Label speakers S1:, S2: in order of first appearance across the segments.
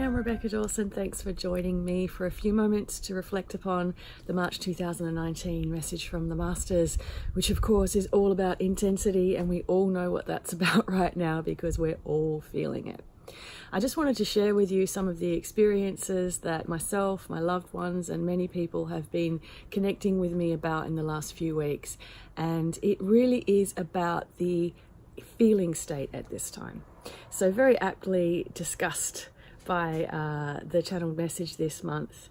S1: I'm Rebecca Dawson. Thanks for joining me for a few moments to reflect upon the March 2019 message from the Masters, which of course is all about intensity, and we all know what that's about right now because we're all feeling it. I just wanted to share with you some of the experiences that myself, my loved ones, and many people have been connecting with me about in the last few weeks. And it really is about the feeling state at this time. So very aptly discussed by the channeled message this month,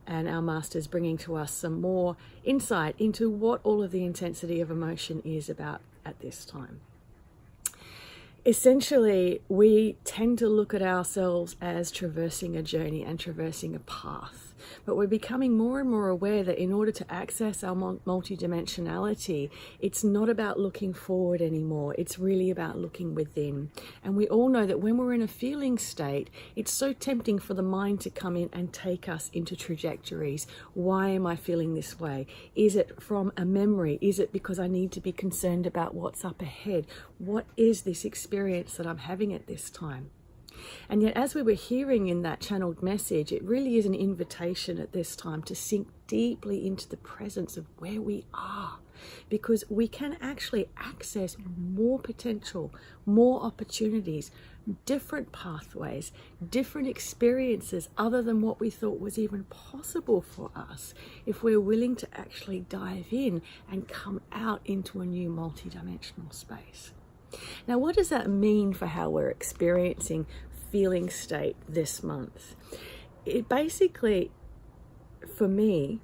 S1: and our Masters bringing to us some more insight into what all of the intensity of emotion is about at this time. Essentially, we tend to look at ourselves as traversing a journey and traversing a path, but we're becoming more and more aware that in order to access our multidimensionality, it's not about looking forward anymore. It's really about looking within. And we all know that when we're in a feeling state, it's so tempting for the mind to come in and take us into trajectories. Why am I feeling this way? Is it from a memory? Is it because I need to be concerned about what's up ahead? What is this experience that I'm having at this time? And yet, as we were hearing in that channeled message, it really is an invitation at this time to sink deeply into the presence of where we are, because we can actually access more potential, more opportunities, different pathways, different experiences other than what we thought was even possible for us if we're willing to actually dive in and come out into a new multidimensional space. Now, what does that mean for how we're experiencing feeling state this month? It basically, for me,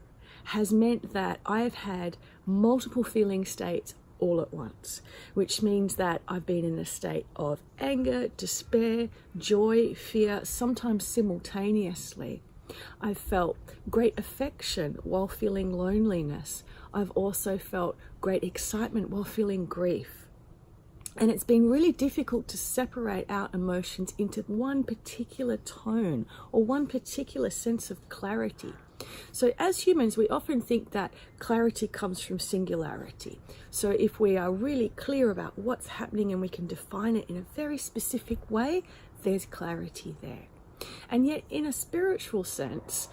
S1: has meant that I've had multiple feeling states all at once, which means that I've been in a state of anger, despair, joy, fear, sometimes simultaneously. I've felt great affection while feeling loneliness. I've also felt great excitement while feeling grief. And it's been really difficult to separate out emotions into one particular tone or one particular sense of clarity. So as humans, we often think that clarity comes from singularity. So if we are really clear about what's happening and we can define it in a very specific way, there's clarity there. And yet, in a spiritual sense,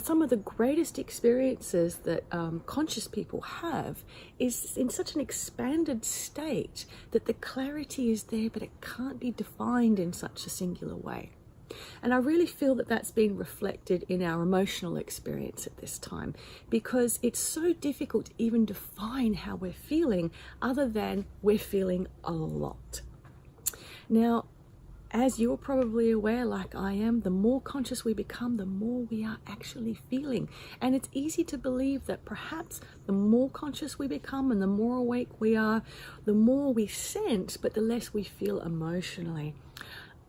S1: some of the greatest experiences that conscious people have is in such an expanded state that the clarity is there, but it can't be defined in such a singular way. And I really feel that that's been reflected in our emotional experience at this time, because it's so difficult to even define how we're feeling other than we're feeling a lot. Now, as you're probably aware, like I am, the more conscious we become, the more we are actually feeling. And it's easy to believe that perhaps the more conscious we become and the more awake we are, the more we sense, but the less we feel emotionally.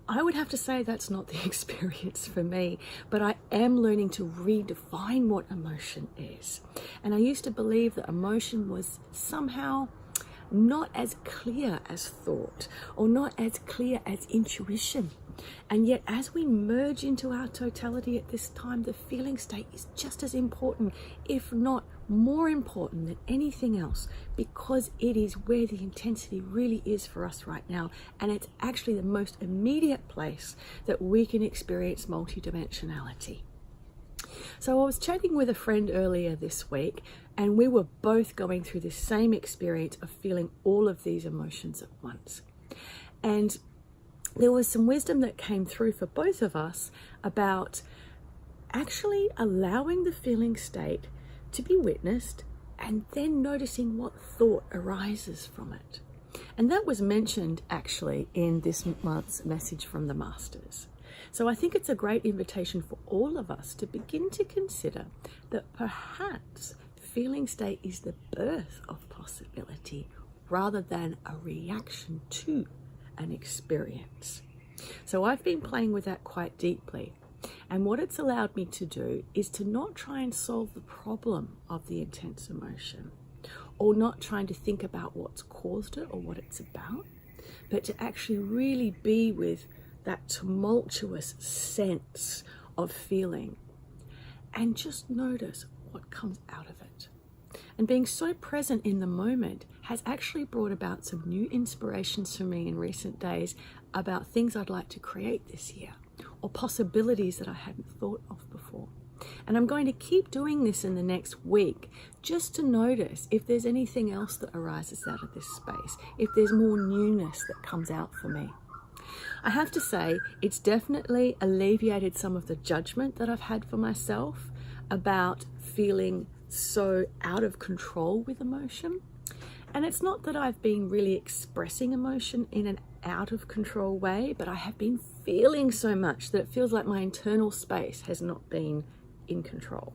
S1: I would have to say that's not the experience for me, but I am learning to redefine what emotion is. And I used to believe that emotion was somehow not as clear as thought or not as clear as intuition. And yet, as we merge into our totality at this time, the feeling state is just as important, if not more important than anything else, because it is where the intensity really is for us right now. And it's actually the most immediate place that we can experience multidimensionality. So I was chatting with a friend earlier this week, and we were both going through the same experience of feeling all of these emotions at once. And there was some wisdom that came through for both of us about actually allowing the feeling state to be witnessed and then noticing what thought arises from it. And that was mentioned actually in this month's message from the Masters. So I think it's a great invitation for all of us to begin to consider that perhaps feeling state is the birth of possibility rather than a reaction to an experience. So I've been playing with that quite deeply. And what it's allowed me to do is to not try and solve the problem of the intense emotion, or not trying to think about what's caused it or what it's about, but to actually really be with that tumultuous sense of feeling and just notice what comes out of it. And being so present in the moment has actually brought about some new inspirations for me in recent days about things I'd like to create this year, or possibilities that I hadn't thought of before. And I'm going to keep doing this in the next week, just to notice if there's anything else that arises out of this space, if there's more newness that comes out for me. I have to say, it's definitely alleviated some of the judgment that I've had for myself about feeling so out of control with emotion. And it's not that I've been really expressing emotion in an out of control way, but I have been feeling so much that it feels like my internal space has not been in control.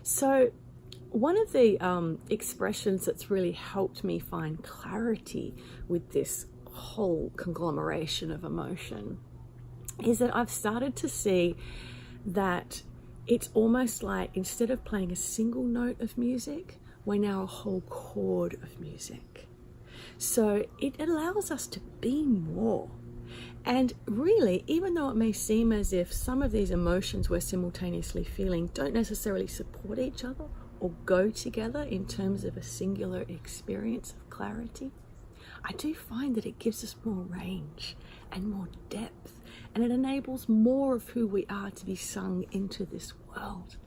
S1: So one of the expressions that's really helped me find clarity with this whole conglomeration of emotion is that I've started to see that it's almost like, instead of playing a single note of music, we're now a whole chord of music. So it allows us to be more. And really, even though it may seem as if some of these emotions we're simultaneously feeling don't necessarily support each other or go together in terms of a singular experience of clarity, I do find that it gives us more range and more depth, and it enables more of who we are to be sung into this world.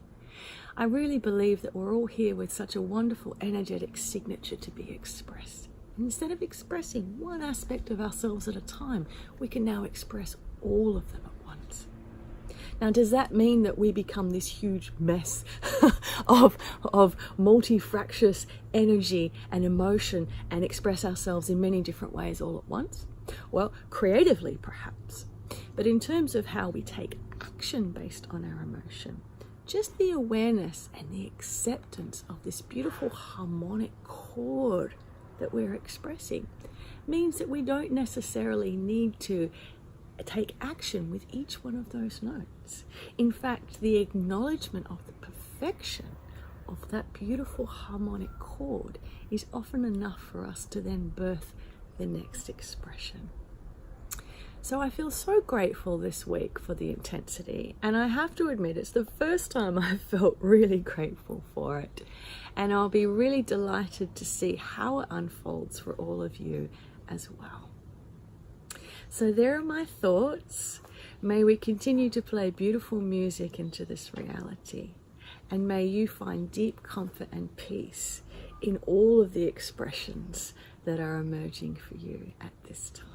S1: I really believe that we're all here with such a wonderful energetic signature to be expressed. Instead of expressing one aspect of ourselves at a time, we can now express all of them at once. Now, does that mean that we become this huge mess of multifractious energy and emotion and express ourselves in many different ways all at once? Well, creatively perhaps. But in terms of how we take action based on our emotion, just the awareness and the acceptance of this beautiful harmonic chord that we're expressing means that we don't necessarily need to take action with each one of those notes. In fact, the acknowledgement of the perfection of that beautiful harmonic chord is often enough for us to then birth the next expression. So I feel so grateful this week for the intensity, and I have to admit it's the first time I've felt really grateful for it, and I'll be really delighted to see how it unfolds for all of you as well. So there are my thoughts. May we continue to play beautiful music into this reality, and may you find deep comfort and peace in all of the expressions that are emerging for you at this time.